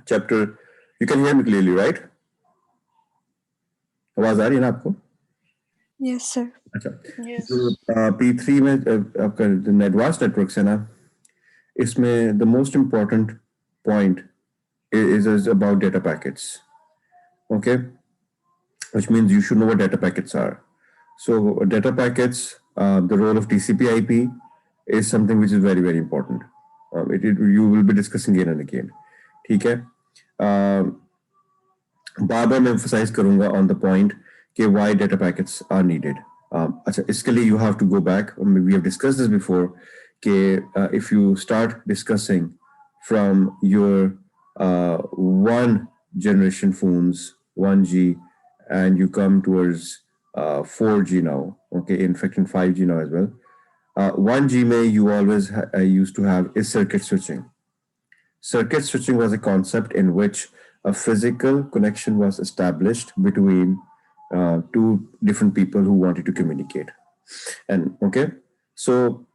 chapter. You can hear me clearly, right? आवाज आ रही है ना आपको? Yes, sir. अच्छा, Yes. जो P3 में आपका एडवांस नेटवर्क्स है ना, इसमें the most important point is about data packets. Okay, which means you should know what data packets are. So data packets, the role of TCP/IP is something which is very very important. You will be discussing again and again. ठीक है. बार बार मैं emphasize करूंगा on the point कि why data packets are needed. अच्छा, इसके लिए you have to go back. We have discussed this before कि if you start discussing from your one generation phones 1G and you come towards 4G now, okay, in fact in 5G now as well. 1G may you always used to have is circuit switching. Circuit switching was a concept in which a physical connection was established between two different people who wanted to communicate. And okay, so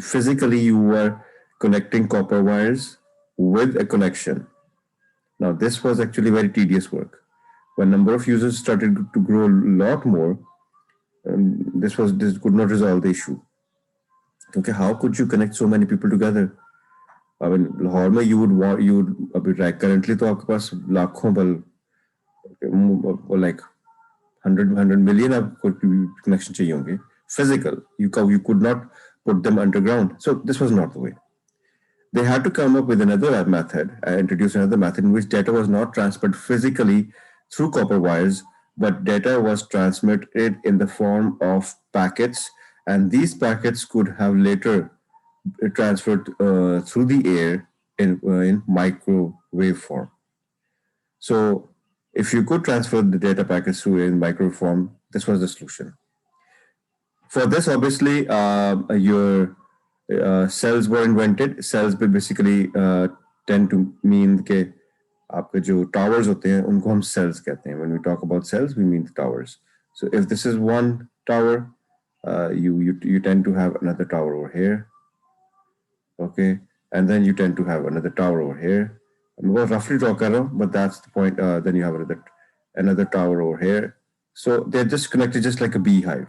physically you were connecting copper wires with a connection. Now this was actually very tedious work. When number of users started to grow a lot more, this could not resolve the issue. Okay, how could you connect so many people together? I mean, Lahore में you would अभी currently तो आपके पास लाखों like 100 million आपको connection चाहिए होंगे physical. You could not put them underground. So this was not the way. They had to come up with another method, introduce another method in which data was not transferred physically through copper wires, but data was transmitted in the form of packets, and these packets could have later transferred through the air in microwave form. So if you could transfer the data packets through in microwave form, this was the solution. For this, obviously, your cells were invented. Cells basically tend to mean के आपके जो towers होते हैं उनको हम cells कहते हैं. When we talk about cells, we mean the towers. So if this is one tower, you tend to have another tower over here. Okay, and then you tend to have another tower over here. I'm about roughly draw कर रहा हूँ, but that's the point. Then you have another tower over here. So they're just connected just like a beehive.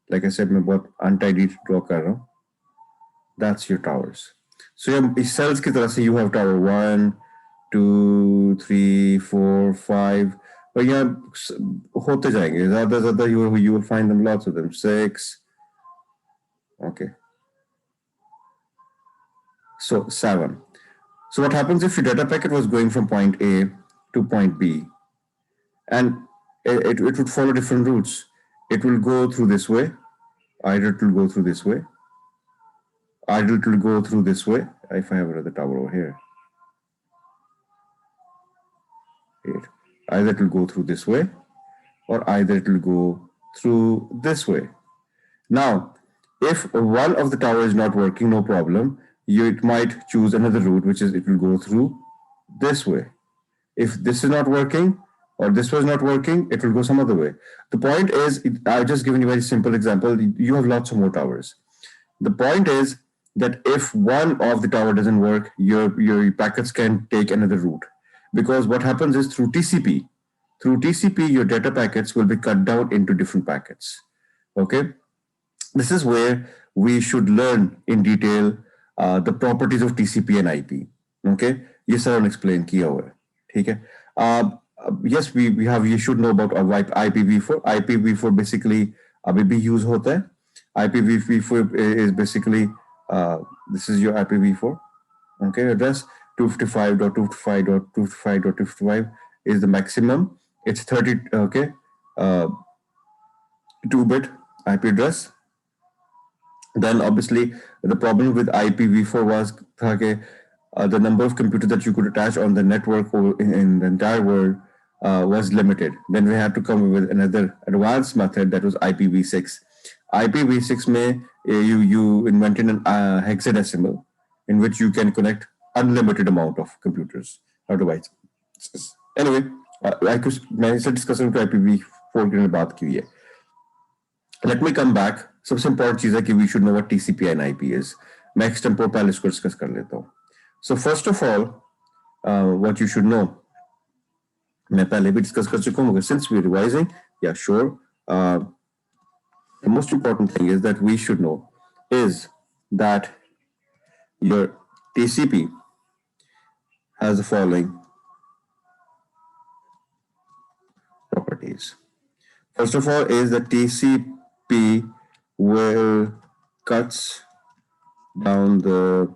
Like I said, मैं बहुत untidy draw कर रहा हूँ. That's your towers. So your cells की तरह से you have tower 1, 2, 3, 4, 5. और यहाँ होते जाएंगे ज़्यादा you will find them lots of them 6. Okay. So 7. So what happens if your data packet was going from point A to point B, and it would follow different routes. It will go through this way, either it will go through this way, either it will go through this way. If I have another tower over here, either it will go through this way, or either it will go through this way. Now, if one of the towers is not working, no problem. You might choose another route, which is it will go through this way. If this is not working or this was not working, it will go some other way. The point is, I've just given you a very simple example. You have lots of more towers. The point is that if one of the tower doesn't work, your packets can take another route. Because what happens is through TCP, your data packets will be cut down into different packets. Okay? This is where we should learn in detail the properties of TCP and IP. Okay, ये सारा explain किया हुआ है, ठीक है. Yes, you should know about IPv4. IPv4 basically अभी भी use होता है. IPv4 is basically this is your IPv4. Okay, address 255.255.255.255 is the maximum. It's 30. Okay, 2-bit IP address. Then obviously the problem with IPv4 was the number of computers that you could attach on the network in the entire world was limited. Then we had to come up with another advanced method that was IPv6. IPv6 में you invented an hexadecimal in which you can connect unlimited amount of computers or devices. Anyway, मैंने इसे discuss IPv4 के लिए बात की है. Let me come back. सबसे important चीज है कि we should know what TCP and IP is. मैं extempore पहले इसको डिस्कस कर लेता हूँ. So first of all, what you should know. मैं पहले भी डिस्कस कर चुका हूँ. Since we're revising, yeah, sure. The most important thing is that we should know is that your TCP has the following properties. First of all is that TCP will cuts down the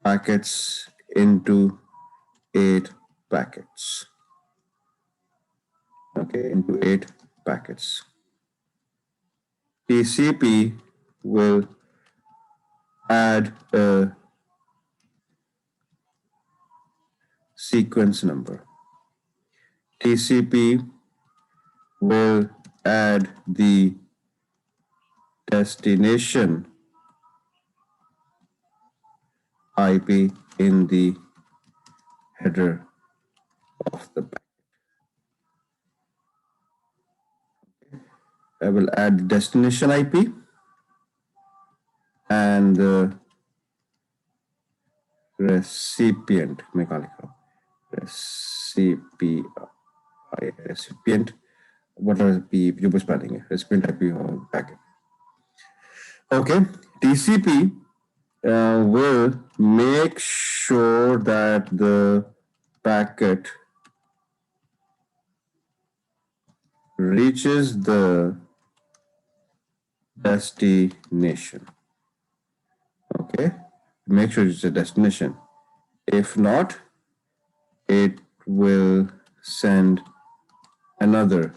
packets into 8 packets. Okay, into 8 packets. TCP will add a sequence number. TCP will add the destination IP in the header of the packet. I will add the destination IP and the recipient. Recipient. What are the जो भी spelling है? Recipient IP और packet. Okay, TCP will make sure that the packet reaches the destination. Okay, make sure it's a destination. If not, it will send another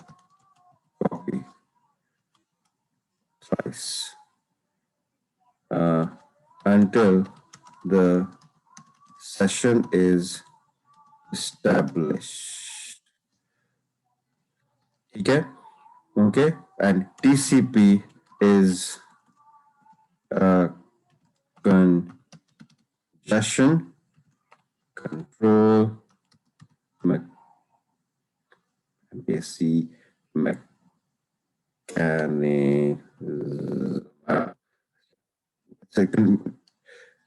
copy twice until the session is established. Okay, and TCP is congestion control mechanism.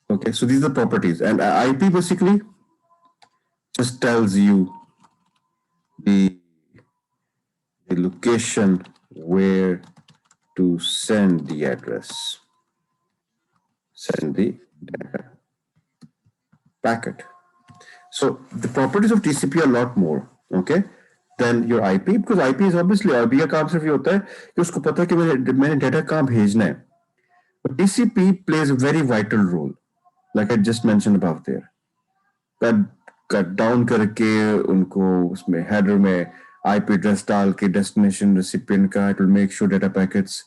Okay, so these are the properties, and IP basically just tells you the location where to send the address, send the data packet. So the properties of TCP are a lot more, okay, than your IP, because IP is obviously IP का काम सिर्फ ये होता है कि उसको पता है कि मैंने डेटा कहाँ भेजना है. But TCP plays a very vital role, like I just mentioned above there. Cut down करके उनको उसमें header में IP address डाल के destination recipient का, it will make sure data packets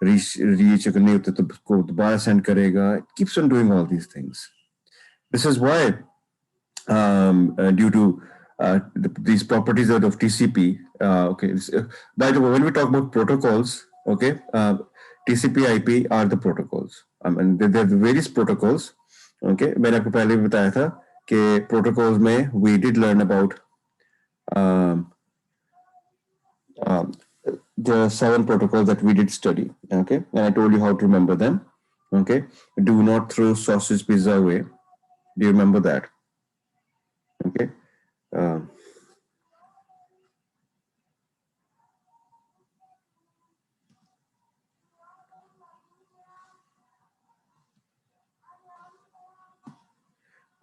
reach अगर नहीं होते तो उसको दोबारा send करेगा. It keeps on doing all these things. This is why due to these properties of TCP, okay. By the way, when we talk about protocols, okay, TCP IP are the protocols. I mean, there are various protocols. Okay, मैंने आपको पहले भी बताया था कि protocols में we did learn about the 7 protocols that we did study. Okay, and I told you how to remember them. Okay, do not throw sausage pizza away. Do you remember that? Okay.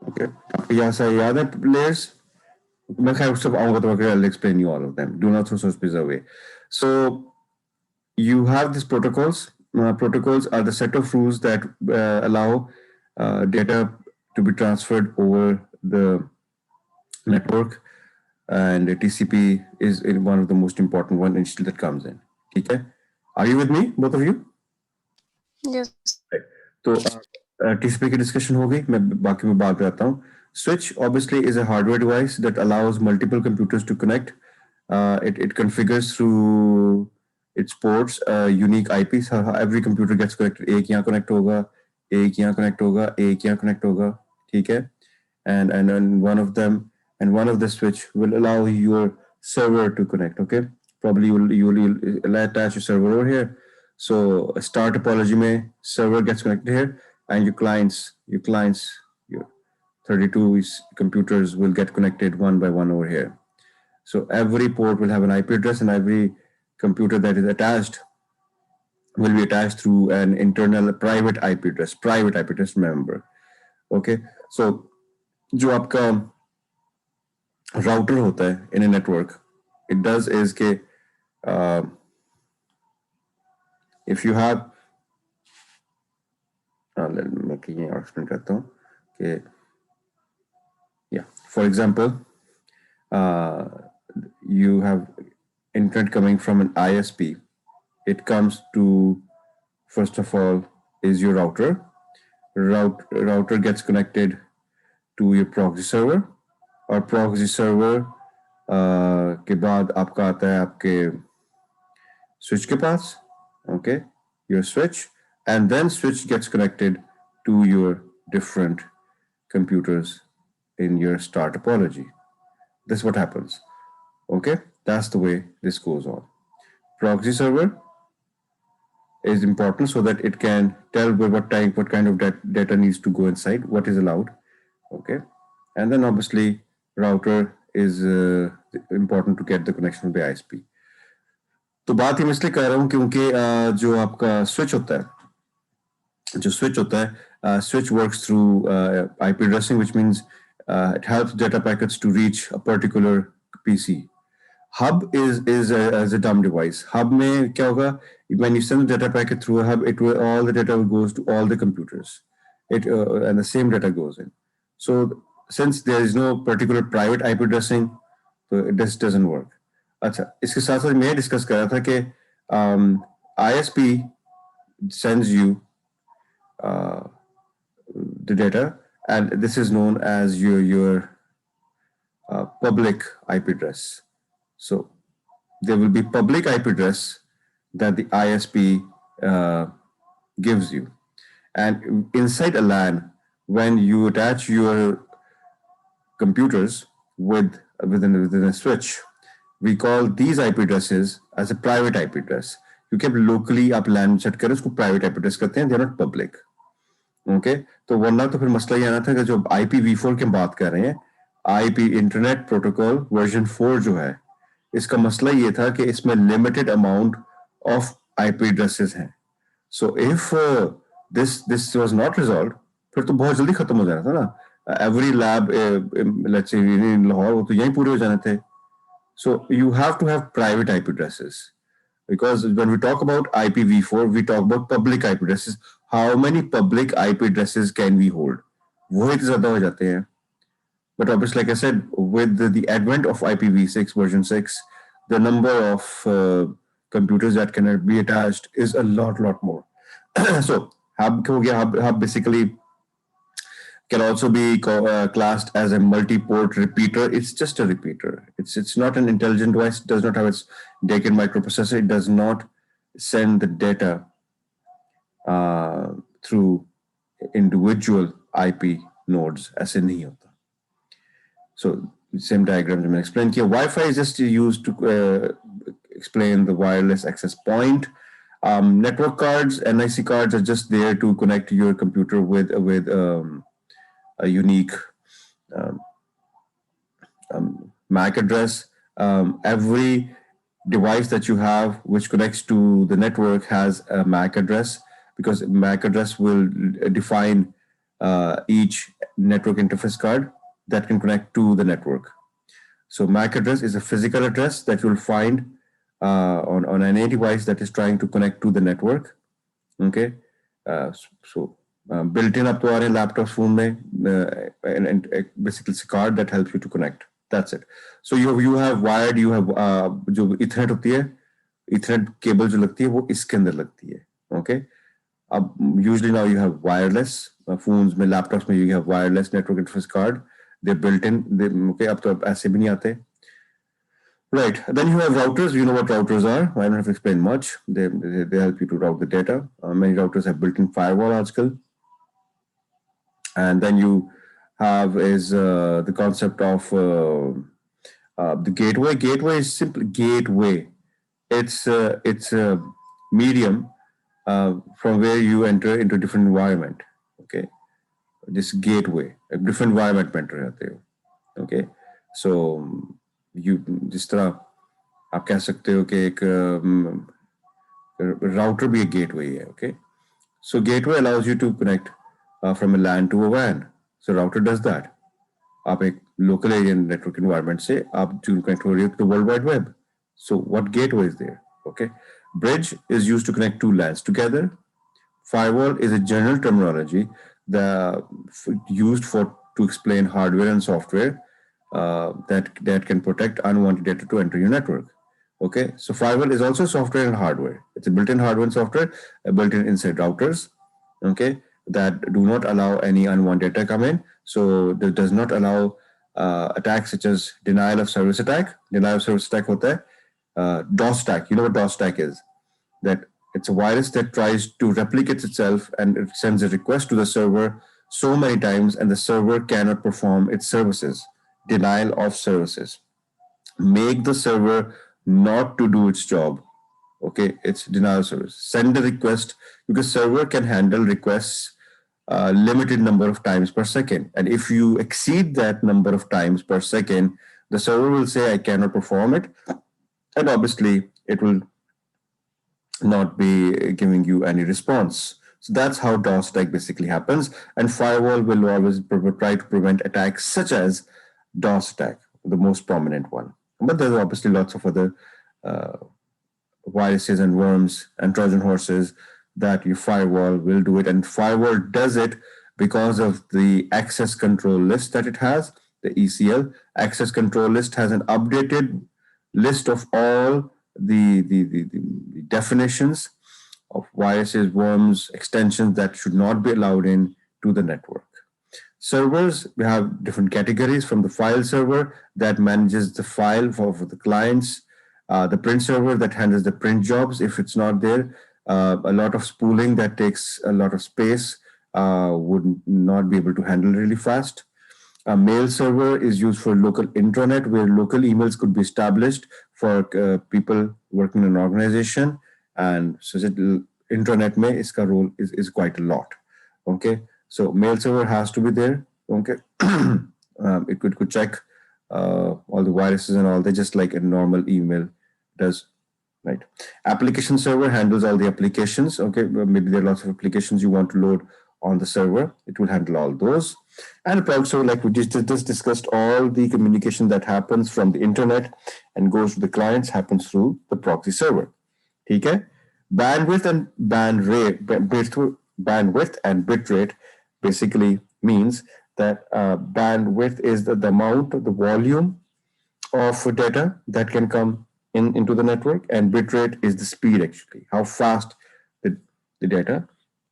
Okay. यहाँ से याद है players? मैं खैर उस सब आऊँगा तो I'll explain you all of them. Do not throw sausage pizza away. So you have these protocols. Protocols are the set of rules that allow data to be transferred over the network, and TCP is one of the most important one that comes in. Okay, are you with me, both of you? Yes. तो TCP की discussion हो गई. मैं बाकी में बात पे आता हूँ. Switch obviously is a hardware device that allows multiple computers to connect. It configures through its ports unique IPs. Every computer gets connected. एक यहाँ connect होगा, एक यहाँ connect होगा, एक यहाँ connect होगा. ठीक है? And one of them and one of the switch will allow your server to connect. Okay, probably you'll attach your server over here. So star topology mein server gets connected here, and your clients 32 computers will get connected one by one over here. So every port will have an IP address, and every computer that is attached will be attached through an internal private IP address. Private IP address, remember. Okay, so जो आपका router होता है in a network, it does is कि if you have मैं कहीं और explain करता हूँ कि yeah, for example, you have internet coming from an ISP. It comes to, first of all, is your router. Router gets connected to your proxy server, और proxy server के बाद आपका आता है आपके switch के पास, okay, your switch, and then switch gets connected to your different computers in your star topology. This is what happens. Okay, that's the way this goes on. Proxy server is important so that it can tell what kind of data needs to go inside, what is allowed. Okay, and then obviously router is important to get the connection with the ISP. तो बात ही मैं इसलिए कर रहा हूँ क्योंकि जो आपका स्विच होता है, switch works through IP addressing, which means it helps data packets to reach a particular PC. Hub is a dumb device. Hub में क्या होगा? When you send the data packet through a hub, all the data goes to all the computers. And the same data goes in. So since there is no particular private IP addressing, so it just doesn't work. अच्छा, इसके साथ साथ मैं discuss कर रहा था कि ISP sends you the data, and this is known as your public IP address. So there will be public IP address that the ISP gives you, and inside a LAN, when you attach your computers within a switch, we call these IP addresses as a private IP address. क्योंकि अब locally आप LAN set करें उसको private IP address करते हैं, they are not public. Okay, तो वरना तो फिर मसला ये आना था कि जो IPv4 की बात कर रहे हैं, IP इंटरनेट प्रोटोकॉल वर्जन 4 जो है, इसका मसला ये था कि इसमें limited amount of IP addresses हैं. So if this was not resolved, फिर तो बहुत जल्दी खत्म हो जाना था ना. एवरी लैब लेट्स से इन लाहौर वो तो यहीं पूरे हो जाने थे. So you have to have private IP addresses, because when we talk about IPv4, we talk about public IP addresses. How many public IP addresses can we hold? वो इतने ज़्यादा हो जाते हैं. But obviously, like I said, with the advent of IPv6 version 6, the number of computers that can be attached is a lot more. So hub basically can also be classed as a multi-port repeater. It's just a repeater. It's not an intelligent device. It does not have its decade microprocessor. It does not send the data through individual IP nodes. ऐसे नहीं होता. So same diagram I explained here. Wi-Fi is just used to explain the wireless access point. Network cards, NIC cards are just there to connect your computer with a unique MAC address. Every device that you have which connects to the network has a MAC address, because MAC address will define each network interface card that can connect to the network. So MAC address is a physical address that you'll find on any device that is trying to connect to the network. Okay, so built-in up to our laptop phone में and basically it's a card that helps you to connect. That's it. So you have wired, you have जो Ethernet होती है, Ethernet cable जो लगती है वो इसके अंदर लगती है. Okay. Usually now you have wireless phones में, laptops में you have wireless network interface card. They're built in. Okay, अब तो ऐसे भी नहीं आते. Right. Then you have routers. You know what routers are. I don't have to explain much. They help you to route the data. Many routers have built-in firewall आजकल. And then you have is the concept of the gateway. Gateway is simply gateway. It's a medium from where you enter into a different environment. Okay. this gateway, a different environment में enter रहते हो. Okay, so you जिस तरह आप कह सकते हो कि एक router भी एक gateway है. Okay, so gateway allows you to connect from a LAN to a WAN. So router does that. आप एक local area network environment से आप connect हो रही हो to the World Wide Web. So what gateway is there? Okay, bridge is used to connect two LANs together. Firewall is a general terminology that used to explain hardware and software that can protect unwanted data to enter your network. Okay, so firewall is also software and hardware. It's a built-in hardware and software built-in inside routers. Okay, that do not allow any unwanted data come in. So that does not allow attacks such as denial of service attack. Denial of service attack hota hai. DOS attack. You know what DOS attack is? That it's a virus that tries to replicate itself and it sends a request to the server so many times and the server cannot perform its services. Denial of services. Make the server not to do its job. Okay, it's denial of service. Send a request because server can handle requests limited number of times per second. And if you exceed that number of times per second, the server will say, I cannot perform it. And obviously, it will not be giving you any response. So that's how DOS attack basically happens. And firewall will always try to prevent attacks such as DOS attack, the most prominent one. But there's obviously lots of other viruses and worms and Trojan horses that your firewall will do it. And firewall does it because of the access control list that it has, the ECL. Access control list has an updated list of all the definitions of viruses, worms, extensions that should not be allowed in to the network. Servers, we have different categories from the file server that manages the file for the clients, the print server that handles the print jobs if it's not there, a lot of spooling that takes a lot of space would not be able to handle really fast. A mail server is used for local intranet where local emails could be established for people working in an organization. And so intranet mein iska role is quite a lot. Okay, so mail server has to be there. Okay, it could check all the viruses and all that just like a normal email does. Right. Application server handles all the applications. Okay, maybe there are lots of applications you want to load on the server. It will handle all those. And a proxy server, like we just discussed, all the communication that happens from the internet and goes to the clients happens through the proxy server. Okay. Bandwidth and bandwidth and bit rate basically means that bandwidth is the amount, the volume of data that can come into the network, and bitrate is the speed, actually, how fast the data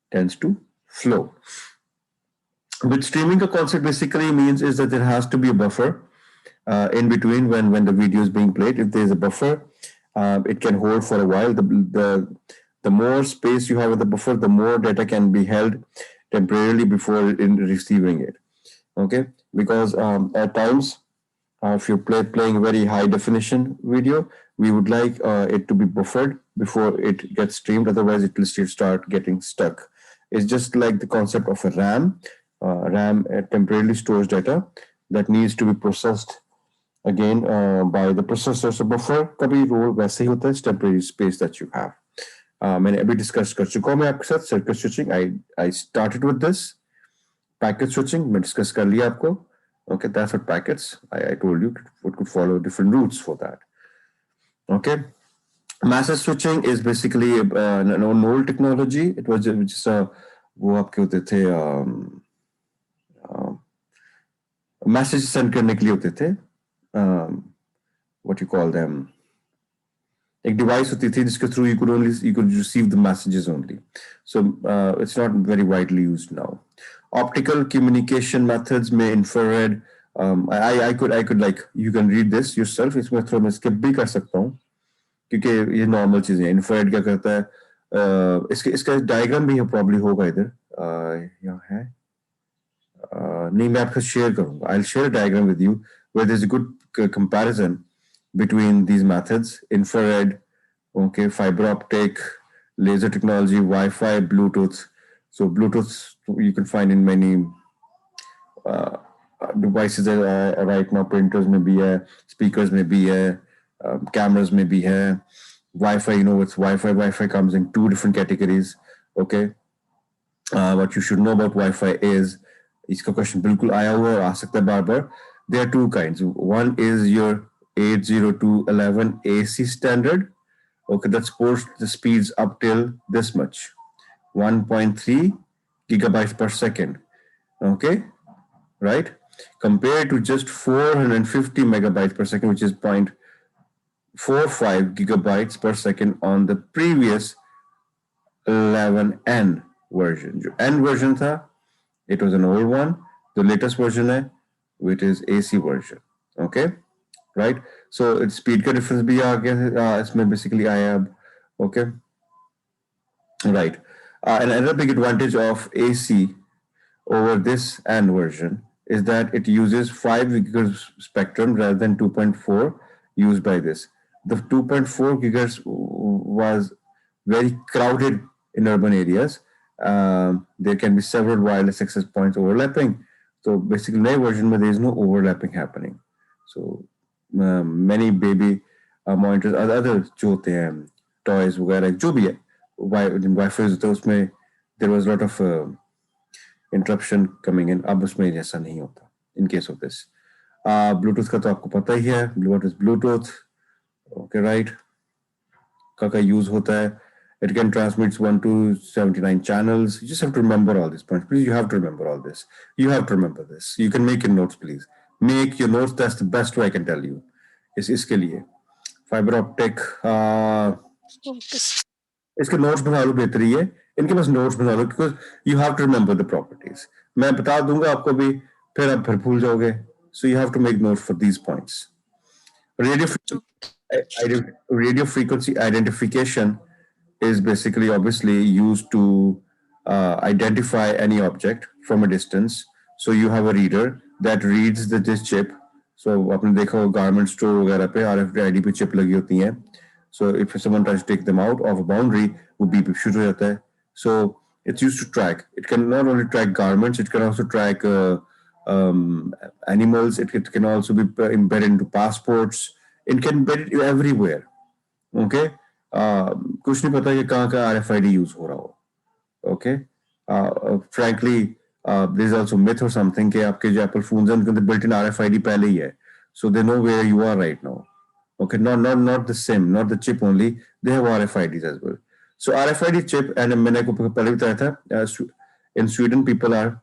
tends to flow. With streaming, a concept basically means is that there has to be a buffer in between when the video is being played. If there's a buffer, it can hold for a while. The more space you have in the buffer, the more data can be held temporarily before in receiving it. Okay, because at times, if you're playing a very high definition video, we would like it to be buffered before it gets streamed. Otherwise, it will start getting stuck. It's just like the concept of a RAM. RAM temporarily stores data that needs to be processed again by the processor. So buffer का भी role वैसे ही होता है, temporary space that you have. मैंने अभी discuss कर चुका हूँ मैं आपके साथ circuit switching. I started with this. Packet switching मैं discuss कर लिया आपको. Okay, that's what packets. I told you it could follow different routes for that. Okay, massive switching is basically an old technology. It was just वो आपके होते थे message send करने के लिए होते थे. What you call them? एक device होती थी जिसके through you could receive the messages only. So it's not very widely used now. Optical communication methods में infrared. I could like you can read this yourself. इसमें थोड़ा मैं skip भी कर सकता हूँ क्योंकि ये normal चीजें हैं. Infrared क्या करता है? इसका diagram भी probably होगा इधर. यहाँ है. नहीं मैं आपको share करूँगा. I'll share a diagram with you where there's a good comparison between these methods: infrared, okay, fiber optic, laser technology, Wi-Fi, Bluetooth. So Bluetooth you can find in many devices are right now, printers में भी है, speakers में भी है, cameras में भी है, Wi-Fi, it's Wi-Fi. Wi-Fi comes in two different categories. Okay, what you should know about Wi-Fi is, इसका question बिल्कुल आया हुआ है और आ सकता है बार बार. There are two kinds. One is your 802.11 AC standard. Okay, that supports the speeds up till this much, 1.3 gigabytes per second. Okay, right? Compared to just 450 megabytes per second, which is 0.45 gigabytes per second on the previous 11N version. जो N version था, it was an old one. The latest version है, which is AC version. Okay, right? So its speed का difference भी आ गया, इसमें basically आया अब. Okay, right. And another big advantage of AC over this N version is that it uses 5 gigahertz spectrum rather than 2.4 used by this. The 2.4 gigahertz was very crowded in urban areas. There can be several wireless access points overlapping. So basically, in the version, there is no overlapping happening. So many baby monitors, other जो होते हैं toys वगैरह जो भी है, Wi-Fi होते हैं उसमें there was a lot of interruption coming in. अब उसमें ऐसा नहीं होता in case of this. Bluetooth का तो आपको पता ही है. What is Bluetooth? Okay, right? का use होता है. It can transmit 1 to 79 channels. You just have to remember all these points. Please, you have to remember all this. You have to remember this. You can make your notes, please. Make your notes. That's the best way I can tell you. इसके लिए fiber optic. इसके notes बना लो बेहतरी है. इनके पास notes बना लो because you have to remember the properties. मैं बता दूंगा आपको भी, फिर आप फिर भूल जाओगे. So you have to make notes for these points. Radio frequency identification is basically obviously used to identify any object from a distance. So you have a reader that reads this chip. So आपने देखा हो garment store वगैरह पे RFID पे chip लगी होती हैं. So if someone tries to take them out of a boundary, वो beep शुरू हो जाता है. So it's used to track. It can not only track garments, it can also track animals. It can also be embedded into passports. It can embed it everywhere. Okay. कुछ नहीं पता कि कहाँ का RFID यूज हो रहा हो. Okay. Frankly, there is also myth or something कि आपके जो Apple phones हैं उनके built-in RFID पहले ही है, so they know where you are right now. Okay, not the SIM, not the chip only. They have RFIDs as well. So RFID chip, and मैंने को पहले बताया था, in Sweden people are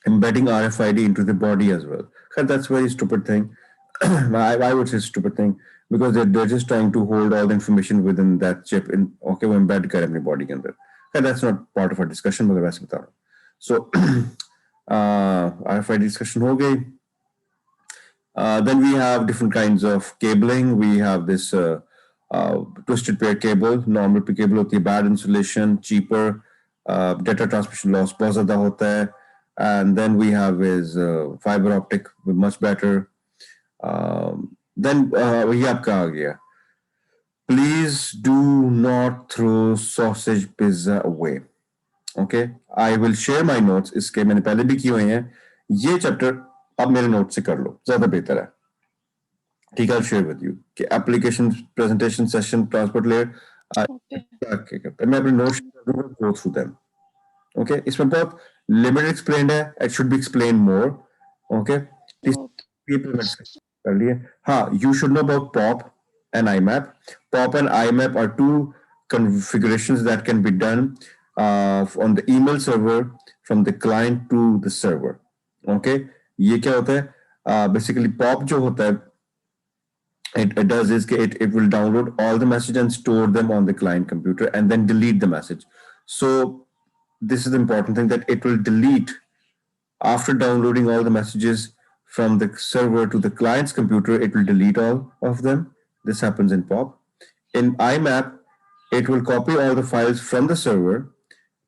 embedding RFID into the body as well. That's a very stupid thing. I would say stupid thing because they're just trying to hold all the information within that chip in okay वो embed कर अपनी body के अंदर. That's not part of our discussion मगर वैसे बता रहा हूँ. So RFID discussion हो गई. Then we have different kinds of cabling. We have this twisted pair cable. Normal pair cable होती है, bad insulation, cheaper, data transmission loss बहुत ज़्यादा होता है. And then we have is fiber optic, much better. Then वही आपका आ गया. Please do not throw sausage pizza away. Okay, I will share my notes. इसके मैंने पहले भी किए हुए हैं. ये चैप्टर अब मेरे नोट से कर लो, ज्यादा बेहतर है. ठीक है, I'll share with you कि application, presentation, session, transport layer मैं अपने notes go through them. Okay, इसमें बहुत limited explained है. It should be explained more. Okay, कर लिए. हाँ, you should know about POP and IMAP. POP and IMAP are two configurations that can be done on the email server from the client to the server. Okay, ये क्या होता है? Basically POP जो होता है, it does is it will download all the messages and store them on the client computer and then delete the message. So this is the important thing, that it will delete after downloading all the messages from the server to the client's computer. It will delete all of them. This happens in POP. In IMAP, it will copy all the files from the server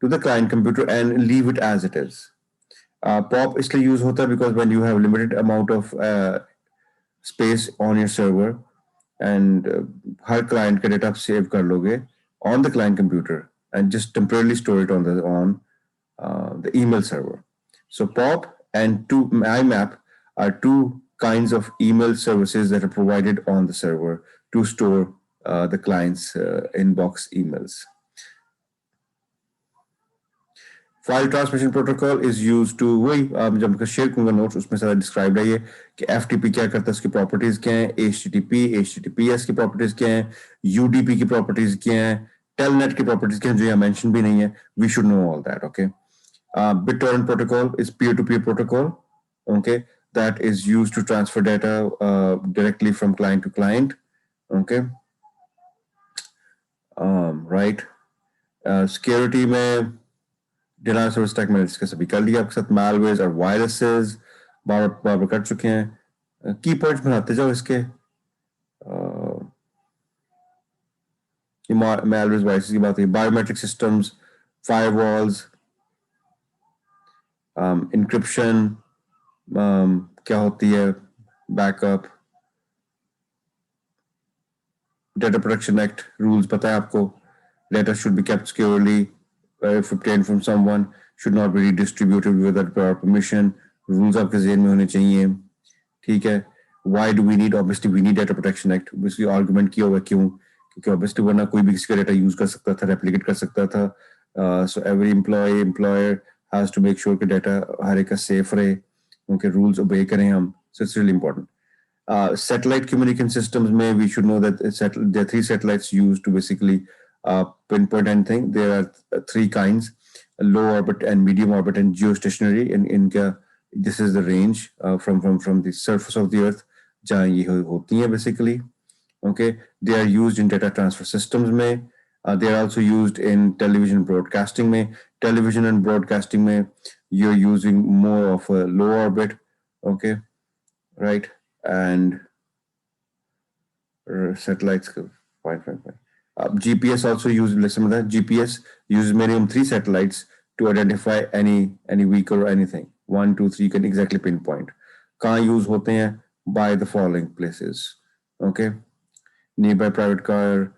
to the client computer and leave it as it is. POP इसलिए use होता है because when you have limited amount of space on your server and her client का data save कर लोगे on the client computer and just temporarily store it on the email server. So POP and IMAP are two kinds of email services that are provided on the server to store the client's inbox emails. File transmission protocol is use to वही आप जब share करूंगा notes उसमें सारा describe है ये कि FTP क्या करता है, उसकी प्रॉपर्टीज क्या हैं, एचटीटीपीएस की प्रॉपर्टीज क्या हैं, यूडीपी की प्रॉपर्टीज क्या हैं, टेलनेट की प्रॉपर्टीज क्या हैं जो यहाँ मेंशन भी नहीं है. We should know all that. Okay. BitTorrent protocol is peer-to-peer protocol. Okay, that is used to transfer data directly from client to client. Okay. Right. Security में डिनायल सर्विस अटैक मैंने discuss अभी कर लिया आपके साथ. मैलवेयर और viruses बार बार कर चुके हैं. की पॉइंट्स बनाते जाओ इसके. मैलवेयर वायरसेस की बात है. बायोमेट्रिक सिस्टम्स, फायरवॉल्स, इंक्रिप्शन क्या होती है, backup, data protection act rules पता है आपको. Data should be kept securely. If obtained from someone, should not be redistributed without prior permission. Rules आपके ज़हन में होने चाहिए. ठीक है. Why do we need? Obviously, we need Data Protection Act. Obviously, argument किया हुआ क्यों? क्योंकि obviously वरना कोई भी किसी का data use कर सकता था, replicate कर सकता था. So every employer has to make sure कि data हर एक का safe रहे. उनके rules obey करें हम. So it's really important. Satellite communication systems में we should know that there are 3 satellites used to basically pinpoint anything. There are 3 kinds: low orbit and medium orbit and geostationary. In this is the range from the surface of the earth जहाँ ये होती हैं basically. Okay, they are used in data transfer systems में. They are also used in television broadcasting में. Television and broadcasting में you're using more of a low orbit. Okay, right, and satellites. Fine. GPS also uses, listen to that. GPS uses minimum 3 satellites to identify any weaker or anything. 1, 2, 3 can exactly pinpoint. कहाँ use होते हैं? By the following places. Okay, nearby private car,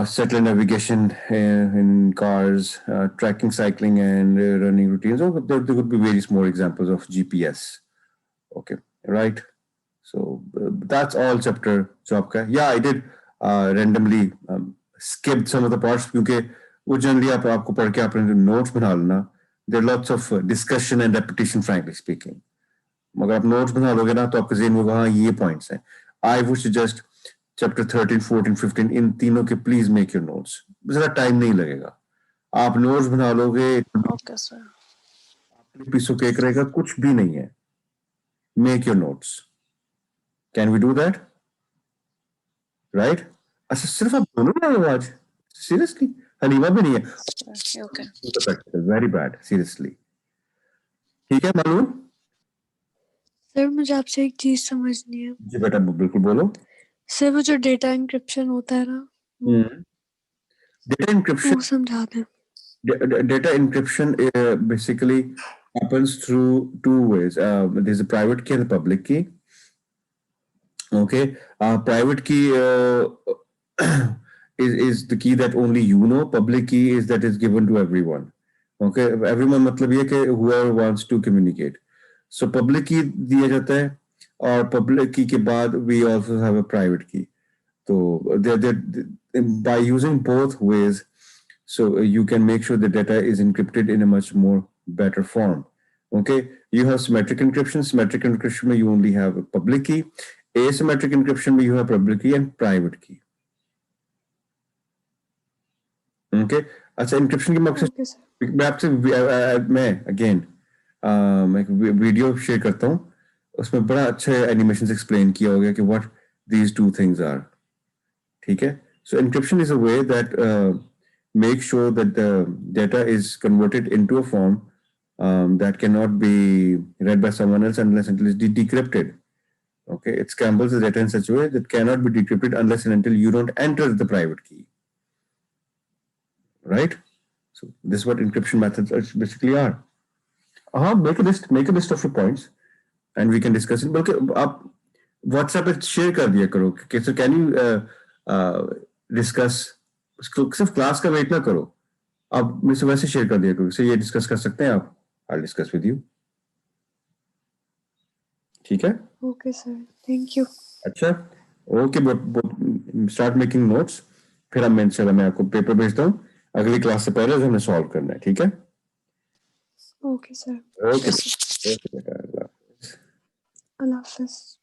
satellite navigation in cars, tracking, cycling, and running routines. Oh, there could be various more examples of GPS. Okay, right. So that's all chapter job का. Yeah, I did randomly skipped some of the parts क्योंकि वो generally आपको पढ़ के आपने notes बना लेना. There are lots of discussion and repetition, frankly speaking. मगर आप notes बना लोगे ना तो आपके ज़हन में हाँ ये points हैं. I would suggest chapter 13, 14, 15 इन तीनों के please make your notes. ज़रा time नहीं लगेगा. आप notes बना लोगे. Okay, sir. piece of cake रहेगा, कुछ भी नहीं है. Make your notes. Can we do that? Right? अच्छा सिर्फ आप दोनों ना हो आज? Seriously? हनीमा भी नहीं है. Okay. Very bad. Seriously. ठीक है मालूम? सर मुझे आपसे एक चीज समझनी है. जी बेटा बिल्कुल बोलो. सर वो जो डेटा इंक्रिप्शन होता है ना, डेटा इंक्रिप्शन वो समझा दें. Data encryption basically happens through 2 ways. There's a private key and a public key. Okay, private key is the key that only you know. Public key is that is given to everyone. Okay, everyone मतलब ये कि whoever wants to communicate. So public key दिया जाता है और public key के बाद we also have a private key. So by using both ways, so you can make sure the data is encrypted in a much more better form. Okay, you have symmetric encryption. Symmetric encryption you only have a public key. Asymmetric encryption you have public key and private key. Okay, अच्छा encryption के मकसद मैं आपसे मैं again एक video share करता हूँ. उसमें बड़ा अच्छा एनिमेशन एक्सप्लेन किया हो गया कि what these 2 things are. ठीक है. So encryption is a way that make sure that the data is converted into a form that cannot be read by someone else unless until it's decrypted. Okay, it scrambles the data in such a way that cannot be decrypted unless and until you don't enter the private key. Right? So this is what encryption methods basically are. Make a list of your points and we can discuss it. बल्कि आप WhatsApp पे share कर दिया करो. So can you discuss? सिर्फ class का wait ना करो. आप मुझसे वैसे शेयर कर दिया करो. से ये डिस्कस कर सकते हैं आप. I'll discuss with you. ठीक है? Okay sir, thank you. अच्छा, ओके, स्टार्ट मेकिंग नोट्स। फिर अब मैं आपको पेपर भेजता हूँ, अगली क्लास से पहले हमें सॉल्व करना है, ठीक है? Okay sir. ओके, ओके बेटा, अल्लाह हाफिज।